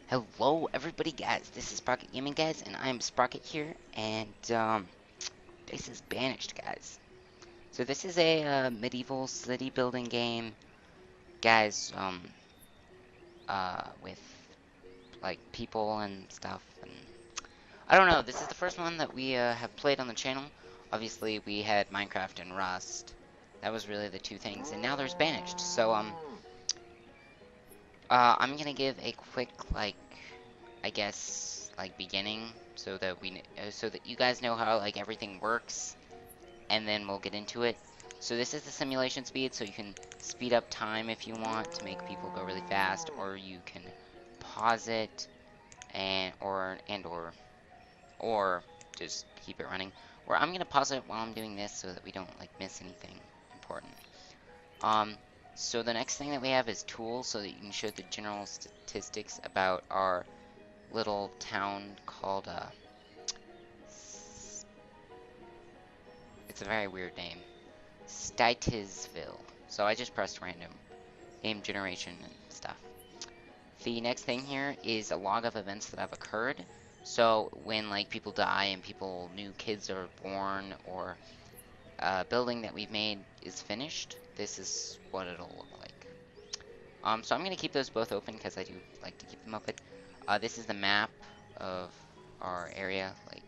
Hello everybody guys, this is SprocketGaming guys, and I'm Sprocket here, and this is Banished guys. So this is a medieval city building game, guys, with like people and stuff, and I don't know, this is the first one that we have played on the channel. Obviously we had Minecraft and Rust, that was really the two things, and now there's Banished, so I'm gonna give a quick, like, I guess, like, beginning, so that so that you guys know how, like, everything works, and then we'll get into it. So this is the simulation speed, so you can speed up time if you want to make people go really fast, or you can pause it, or just keep it running. Or I'm gonna pause it while I'm doing this, so that we don't, like, miss anything important. So the next thing that we have is tools, so that you can show the general statistics about our little town called, it's a very weird name, Stitisville. So I just pressed random game generation and stuff. The next thing here is a log of events that have occurred. So when, like, people die and new kids are born, or a building that we've made is finished, this is what it'll look like. So I'm going to keep those both open because I do like to keep them open. This is the map of our area, like,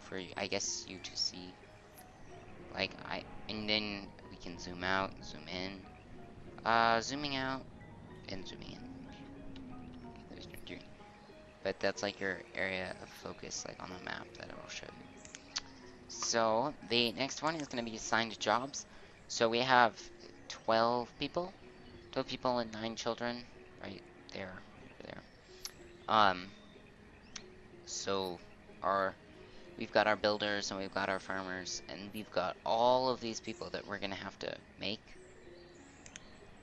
for, I guess, you to see. Like, and then we can zoom out, zoom in, zooming out, and zooming in. But that's like your area of focus, like on the map that it will show you. So the next one is going to be assigned jobs. So we have 12 people and 9 children, right there, over there. So we've got our builders and we've got our farmers, and we've got all of these people that we're gonna have to make.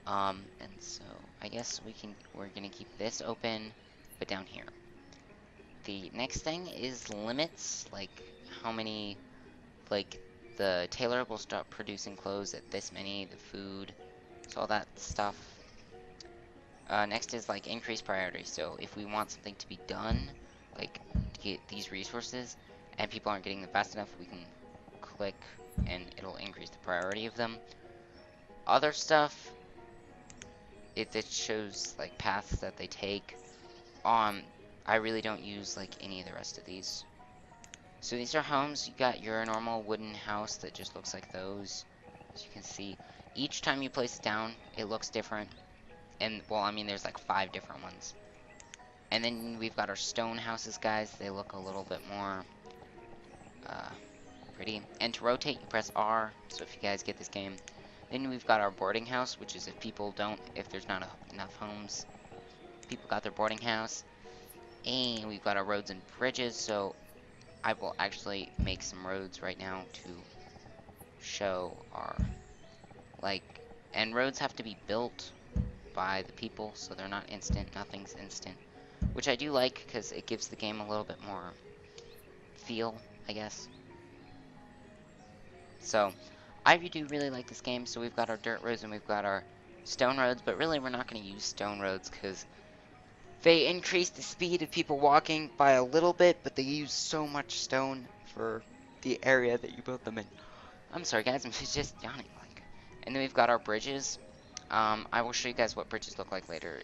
And so I guess we're gonna keep this open, but down here. The next thing is limits, like how many, like the tailor will start producing clothes at this many, the food, so all that stuff. Next is like increased priority. So if we want something to be done, like to get these resources, and people aren't getting them fast enough, we can click and it'll increase the priority of them. Other stuff, it shows like paths that they take. I really don't use like any of the rest of these. So these are homes. You got your normal wooden house that just looks like those. As you can see, each time you place it down, it looks different. And, well, I mean, there's like 5 different ones. And then we've got our stone houses, guys. They look a little bit more pretty. And to rotate, you press R. So if you guys get this game. Then we've got our boarding house, which is if there's not enough homes, people got their boarding house. And we've got our roads and bridges. So I will actually make some roads right now to show our, like, and roads have to be built by the people, so they're not instant. Nothing's instant, which I do like because it gives the game a little bit more feel, I guess. So I do really like this game. So we've got our dirt roads and we've got our stone roads, but really we're not going to use stone roads because they increase the speed of people walking by a little bit, but they use so much stone for the area that you built them in. I'm sorry guys, I'm just yawning, like. And then we've got our bridges. I will show you guys what bridges look like later.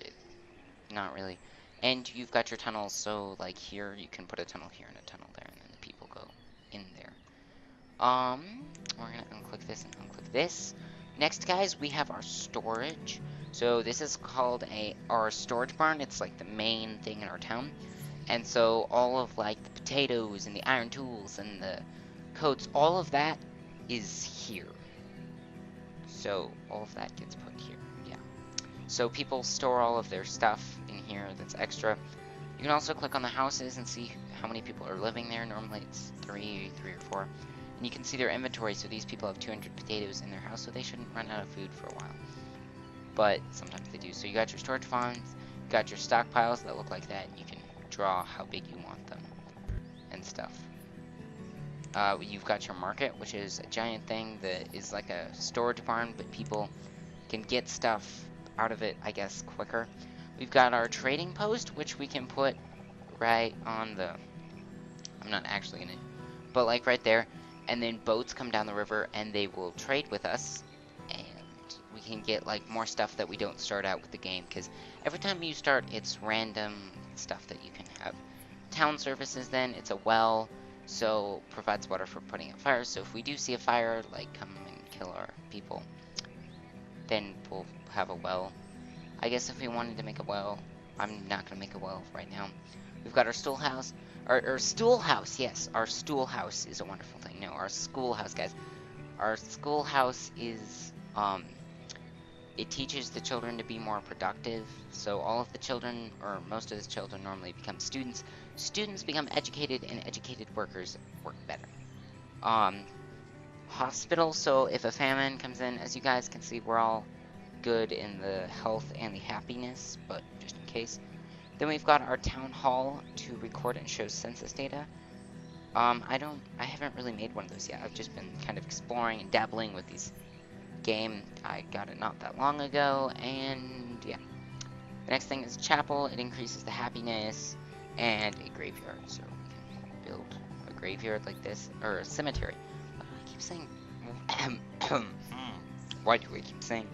Not really. And you've got your tunnels, so like here you can put a tunnel here and a tunnel there, and then the people go in there. We're gonna unclick this and unclick this. Next, guys, we have our storage. So this is called our storage barn. It's like the main thing in our town. And so all of like the potatoes and the iron tools and the coats, all of that is here. So all of that gets put here, yeah. So people store all of their stuff in here that's extra. You can also click on the houses and see how many people are living there. Normally it's 3 or 4. And you can see their inventory. So these people have 200 potatoes in their house, so they shouldn't run out of food for a while. But sometimes they do. So you got your storage farms, you got your stockpiles that look like that, and you can draw how big you want them and stuff. You've got your market, which is a giant thing that is like a storage barn, but people can get stuff out of it, I guess, quicker. We've got our trading post, which we can put right on the... I'm not actually gonna... But like right there. And then boats come down the river and they will trade with us. And we can get like more stuff that we don't start out with the game. Because every time you start, it's random stuff that you can have. Town services then, it's a well. So provides water for putting out fires. So if we do see a fire, like come and kill our people, then we'll have a well. I guess if we wanted to make a well, I'm not going to make a well right now. We've got our stool house. Our stool house, yes. Our stool house is a wonderful thing. No, our schoolhouse, guys. Our schoolhouse is, it teaches the children to be more productive. So all of the children, or most of the children normally become students. Students become educated, and educated workers work better. Hospital, so if a famine comes in, as you guys can see, we're all good in the health and the happiness, but just in case. Then we've got our town hall to record and show census data. I haven't really made one of those yet. I've just been kind of exploring and dabbling with these game. I got it not that long ago, and yeah. The next thing is chapel. It increases the happiness, and a graveyard. So we can build a graveyard like this, or a cemetery. Why do I keep saying? Why do I keep saying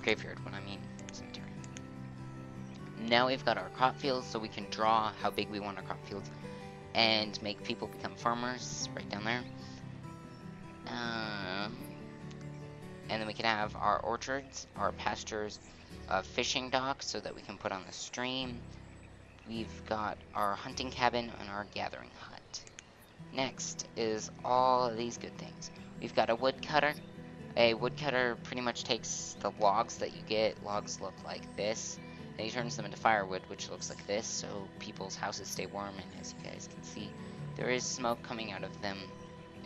graveyard when I mean cemetery? Now we've got our crop fields, so we can draw how big we want our crop fields and make people become farmers right down there. And then we can have our orchards, our pastures, fishing docks so that we can put on the stream. We've got our hunting cabin and our gathering hut. Next is all of these good things. We've got a woodcutter. A woodcutter pretty much takes the logs that you get. Logs look like this. And he turns them into firewood, which looks like this, so people's houses stay warm. And as you guys can see, there is smoke coming out of them.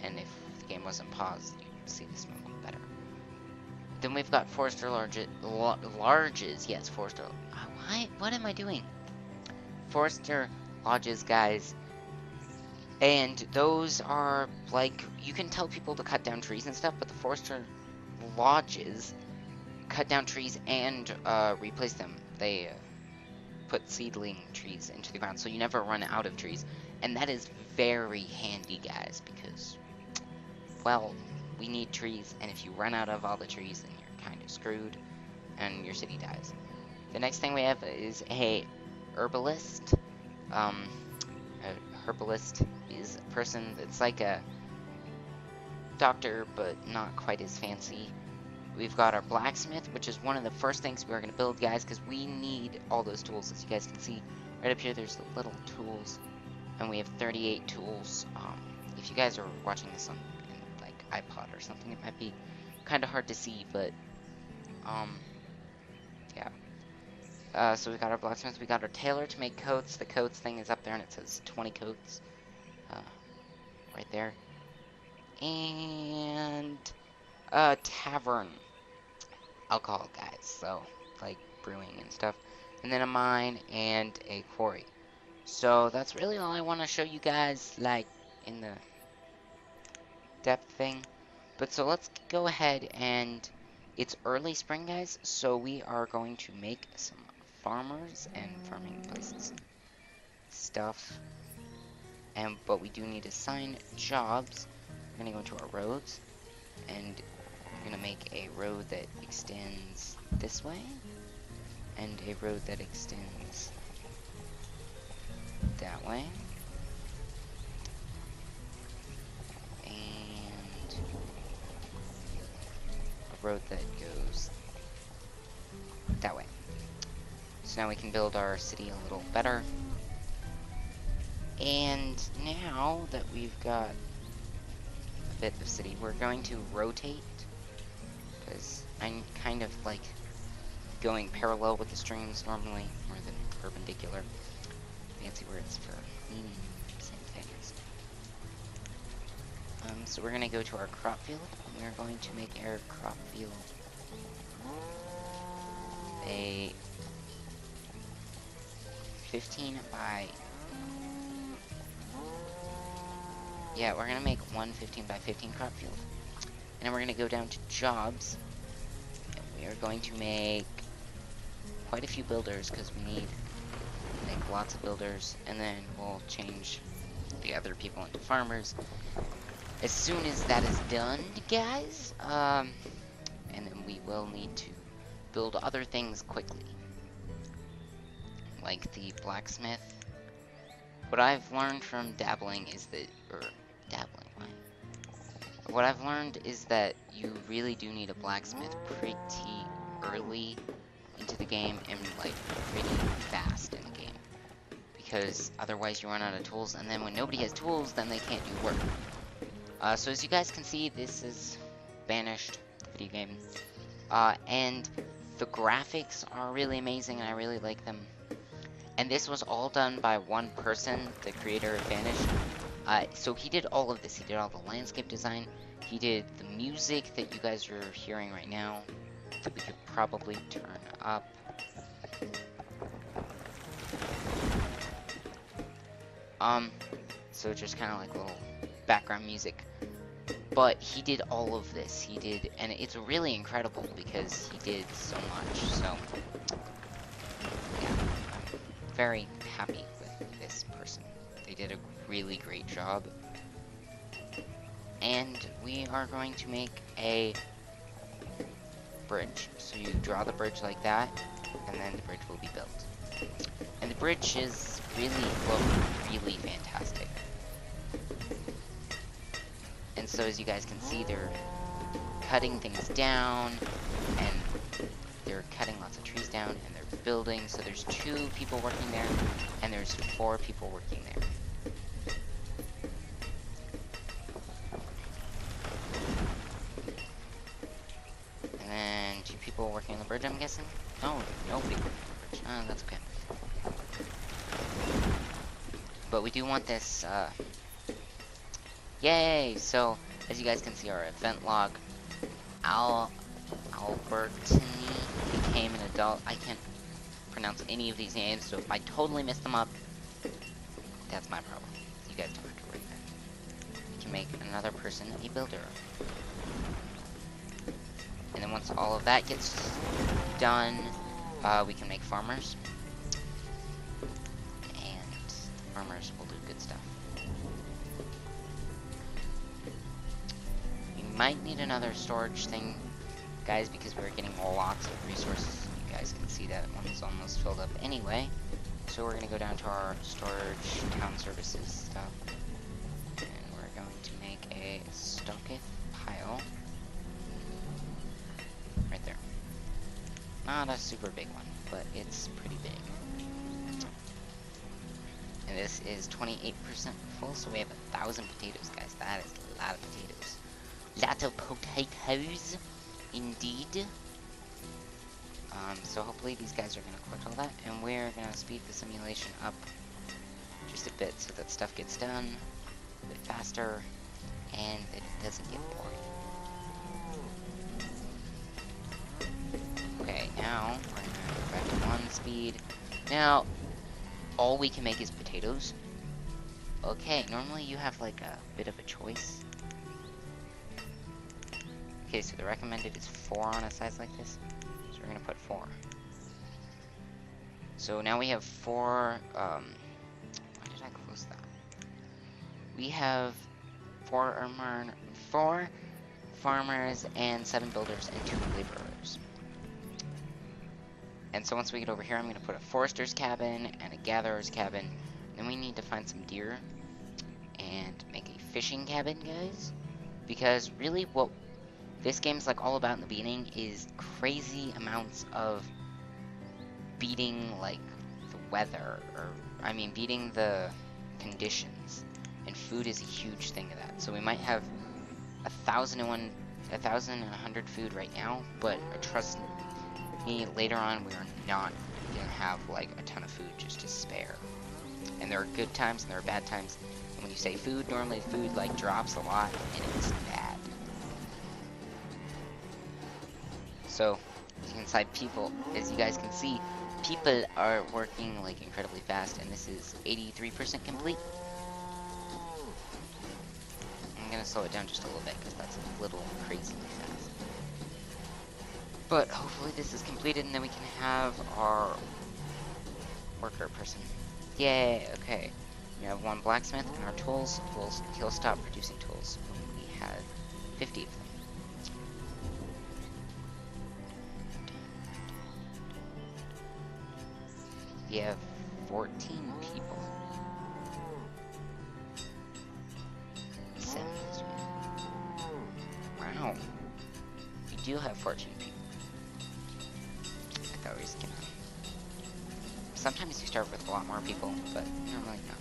And if the game wasn't paused, you'd see the smoke better. Then we've got forester lodges. Yes, forester. What am I doing? Forester lodges, guys. And those are like, you can tell people to cut down trees and stuff, but the forester lodges cut down trees and replace them. They put seedling trees into the ground, so you never run out of trees. And that is very handy, guys, because, well, we need trees, and if you run out of all the trees, then you're kind of screwed, and your city dies. The next thing we have is a herbalist. A herbalist is a person that's like a doctor, but not quite as fancy. We've got our blacksmith, which is one of the first things we're going to build, guys, because we need all those tools. As you guys can see, right up here, there's the little tools, and we have 38 tools. If you guys are watching this on like iPod or something, it might be kind of hard to see, but yeah. So we got our blacksmith, we got our tailor to make coats. The coats thing is up there, and it says 20 coats right there. And a tavern, alcohol, guys, so like brewing and stuff. And then a mine and a quarry. So that's really all I want to show you guys, like in the depth thing. But so let's go ahead, and it's early spring, guys, so we are going to make some farmers and farming places stuff. But we do need to assign jobs. We're gonna go into our roads, and we're gonna make a road that extends this way, and a road that extends that way, and a road that goes that way. So now we can build our city a little better. And now that we've got a bit of city, we're going to rotate, because I'm kind of like going parallel with the streams normally, more than perpendicular. Fancy words for meaning same things. So we're going to go to our crop field, and we're going to make our crop field a 15 by... Yeah, we're going to make one 15 by 15 crop field. And then we're going to go down to jobs. And we are going to make quite a few builders because we need like lots of builders, and then we'll change the other people into farmers as soon as that is done, guys. And then we will need to build other things quickly, like the blacksmith. What I've learned from dabbling is that, what I've learned is that you really do need a blacksmith pretty early into the game and like pretty fast in the game, because otherwise you run out of tools, and then when nobody has tools, then they can't do work. So as you guys can see, this is Banished, the video game, and the graphics are really amazing, and I really like them. And this was all done by one person, the creator of Banished. So he did all of this. He did all the landscape design. He did the music that you guys are hearing right now, that we could probably turn up. So just kind of like little background music. But he did all of this. He did, and it's really incredible because he did so much. So yeah, I'm very happy with this person. They did a really great job. And we are going to make a bridge. So you draw the bridge like that, and then the bridge will be built. And the bridge is really fantastic. And so as you guys can see, they're cutting things down, and they're cutting lots of trees down, and they're building. So there's 2 people working there, and there's 4 people working there. And then 2 people working on the bridge, I'm guessing? No, nobody working on the bridge. Oh, that's okay. But we do want this, yay! So, as you guys can see, our event log, Albertini became an adult. I can't pronounce any of these names, so if I totally mess them up, that's my problem. You guys don't have to worry about it. We can make another person a builder. And then once all of that gets done, we can make farmers. And farmers will do good stuff. We might need another storage thing, guys, because we're getting lots of resources. You guys can see that one's almost filled up anyway. So we're gonna go down to our storage town services stuff. And we're going to make a Stocketh pile. Right there. Not a super big one, but it's pretty big. And this is 28% full, so we have 1,000 potatoes, guys. That is a lot of potatoes. Lot of potatoes, indeed. So hopefully these guys are going to collect all that, and we're going to speed the simulation up just a bit so that stuff gets done a bit faster, and that it doesn't get boring. Okay, now we're going to go back to 1 speed. Now, all we can make is potatoes. Okay, normally you have like a bit of a choice. Okay, so the recommended is 4 on a size like this. So we're gonna put 4. So now we have 4, why did I close that? We have 4 farmers and 7 builders and 2 laborers. And so once we get over here, I'm gonna put a forester's cabin and a gatherer's cabin. Then we need to find some deer and make a fishing cabin, guys. Because really what this game's like all about in the beginning is crazy amounts of beating like the weather, or I mean beating the conditions, and food is a huge thing of that. So we might have 1,100 food right now, but trust me, later on we are not gonna have like a ton of food just to spare. And there are good times and there are bad times. And when you say food, normally food like drops a lot and it's bad. So inside people, as you guys can see, people are working like incredibly fast, and this is 83% complete. I'm gonna slow it down just a little bit because that's a little crazy fast. But hopefully this is completed and then we can have our worker person. Yay, okay. We have one blacksmith and our tools. He'll stop producing tools when we have 50 of them. We have 14 people. 7. Wow. We do have 14 people. I thought we was gonna... Sometimes you start with a lot more people, but normally not.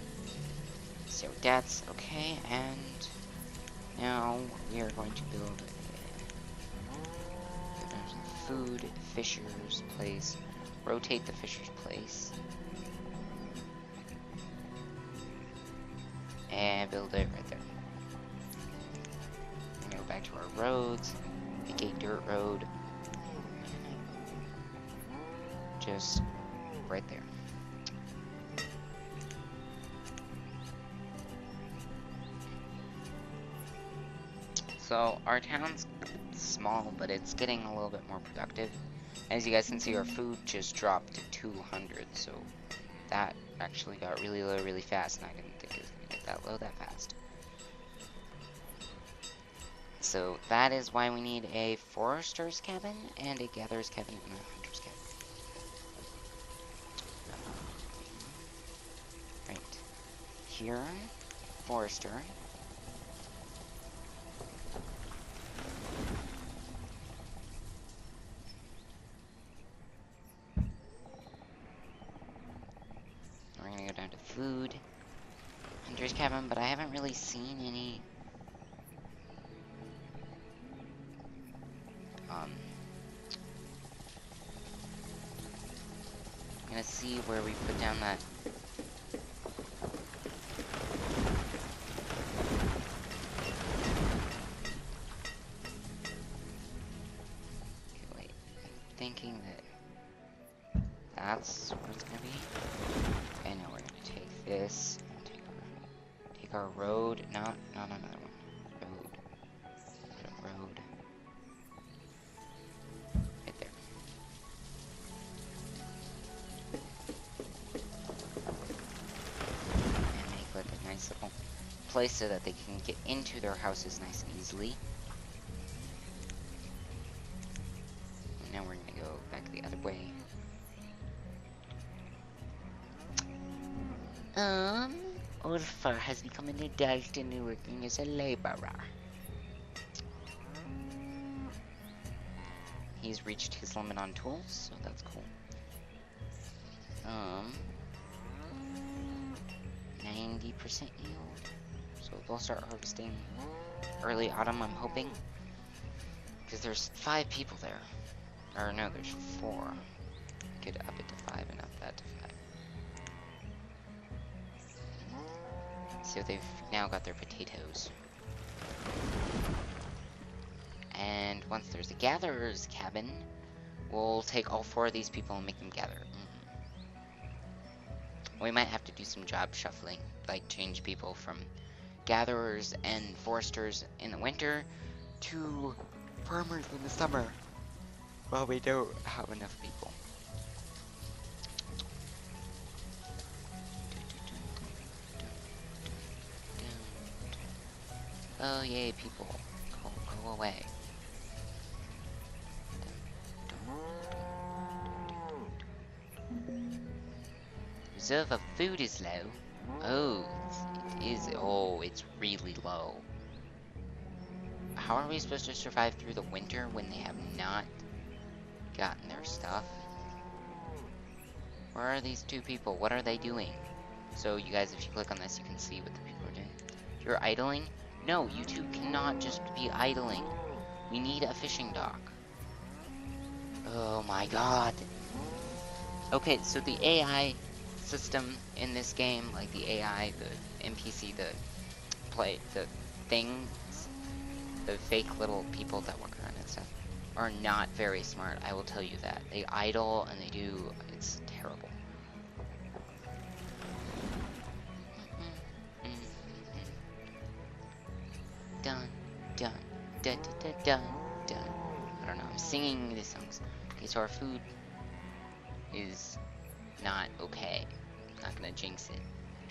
So that's okay, and now we are going to build a food fisher's place. Rotate the fisher's place. And build it right there. And go back to our roads. Make a dirt road. Just right there. So our town's small, but it's getting a little bit more productive. As you guys can see, our food just dropped to 200, so that actually got really low really fast, and I didn't think it was going to get that low that fast. So that is why we need a forester's cabin, and a gatherer's cabin, and a hunter's cabin. Right. Here, forester. We're gonna go down to food, hunter's cabin, but I haven't really seen any I'm gonna see where we put down that. Okay, wait. I'm thinking that that's where it's gonna be. Okay, now we're gonna take this. Take our road. Not another one. Road. Right there. And make like a nice little place so that they can get into their houses nice and easily. And now we're gonna go back the other way. Ulfar has become an adult and working as a laborer. He's reached his limit on tools, so that's cool. 90% yield. So they'll start harvesting early autumn, I'm hoping. Because there's 5 people there. Or no, there's 4. Could up it to 5 and up that to 5. So they've now got their potatoes. And once there's a gatherer's cabin, we'll take all 4 of these people and make them gather. We might have to do some job shuffling, like change people from gatherers and foresters in the winter to farmers in the summer. Well, we don't have enough people. Oh yay, people. Go away. Reserve of food is low. Oh, it is. Oh, it's really low. How are we supposed to survive through the winter when they have not gotten their stuff? Where are these 2 people? What are they doing? So you guys, if you click on this, you can see what the people are doing. You're idling? No, you 2 cannot just be idling. We need a fishing dock. Oh my god. Okay, so the AI system in this game, like the AI, the NPC, the things, the fake little people that walk around and stuff, are not very smart, I will tell you that. They idle and they do, it's terrible. Done. I don't know, I'm singing the songs. Okay, so our food is not okay. Not gonna jinx it.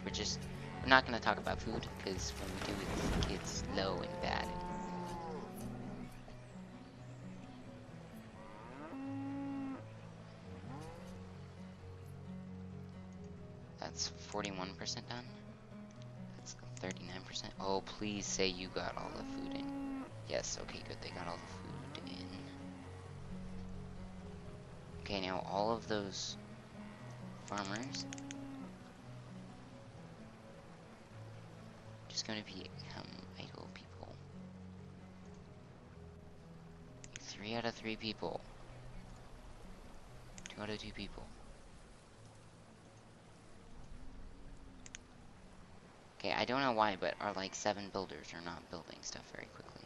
We're not gonna talk about food, because when we do it gets low and bad. That's 41% done. That's 39%. Oh, please say you got all the food in. Yes, okay, good. They got all the food in. Okay, now all of those farmers just going to become idle people. 3 out of 3 people. 2 out of 2 people. Okay, I don't know why, but our like 7 builders are not building stuff very quickly.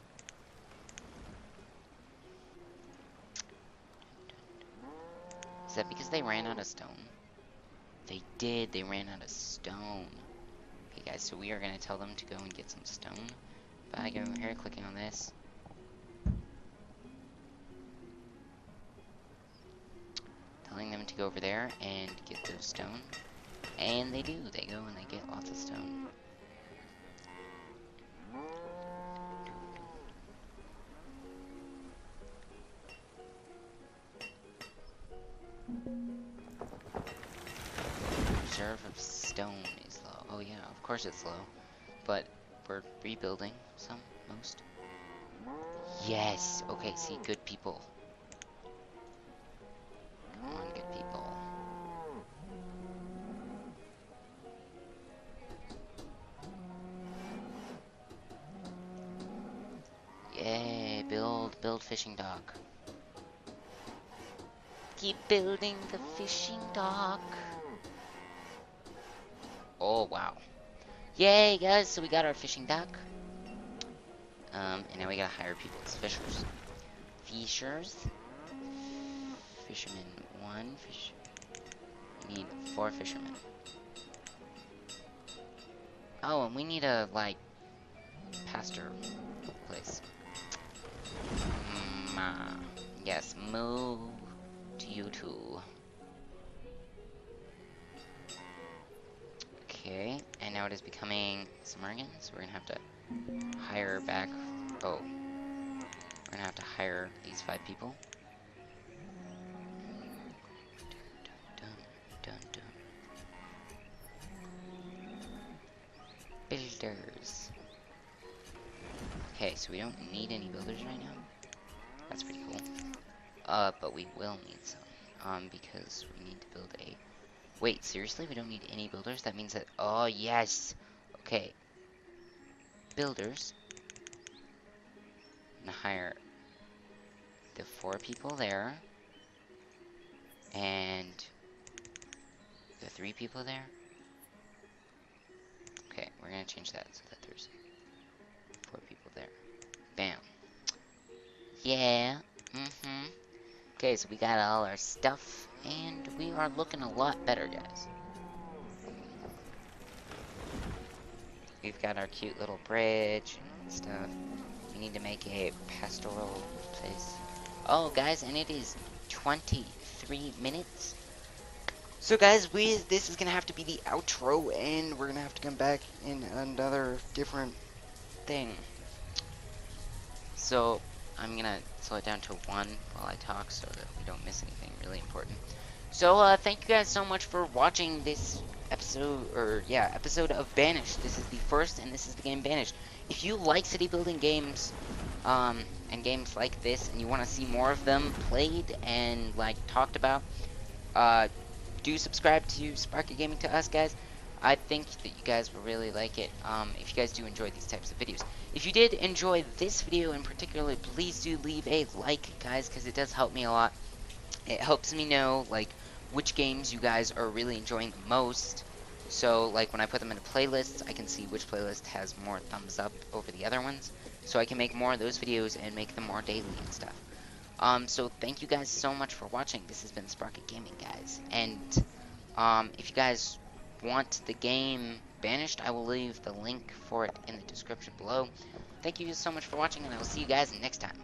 Is that because they ran out of stone? They did, they ran out of stone. Okay guys, so we are going to tell them to go and get some stone. By going over here, clicking on this. Telling them to go over there and get those stone. And they do, they go and they get lots of stone. Reserve of stone is low. Oh yeah, of course it's low. But we're rebuilding some, most. Yes! Okay, see, good people. Come on, good people. Yay, build fishing dock. Keep building the fishing dock. Oh, wow. Yay, guys, so we got our fishing dock. And now we gotta hire people as fishers. Fisherman 1, we need 4 fishermen. Oh, and we need a, like, pasture place. Yes, move to you two. Okay, and now it is becoming summer again, so we're gonna have to hire back. Oh, we're gonna have to hire these 5 people. Builders. Okay, so we don't need any builders right now. That's pretty cool. But we will need some. Because we need to build a... Wait, seriously? We don't need any builders? That means that... Oh, yes! Okay. Builders. I'm gonna hire the 4 people there. And the 3 people there. Okay, we're gonna change that so that there's 4 people there. Bam. Yeah. Okay, so we got all our stuff, and we are looking a lot better, guys. We've got our cute little bridge and stuff. We need to make a pastoral place. Oh, guys, and it is 23 minutes. So, guys, this is gonna have to be the outro, and we're gonna have to come back in another different thing. So, I'm gonna slow it down to 1 while I talk so that we don't miss anything really important. So, thank you guys so much for watching this episode of Banished. This is the first, and this is the game Banished. If you like city building games, and games like this, and you want to see more of them played and, like, talked about, do subscribe to SprocketGaming to us, guys. I think that you guys will really like it, if you guys do enjoy these types of videos. If you did enjoy this video in particular, please do leave a like, guys, because it does help me a lot. It helps me know, like, which games you guys are really enjoying the most. So, like, when I put them into playlists, I can see which playlist has more thumbs up over the other ones. So I can make more of those videos and make them more daily and stuff. So thank you guys so much for watching. This has been SprocketGaming, guys. And, if you guys want the game Banished, I will leave the link for it in the description below. Thank you so much for watching, and I will see you guys next time.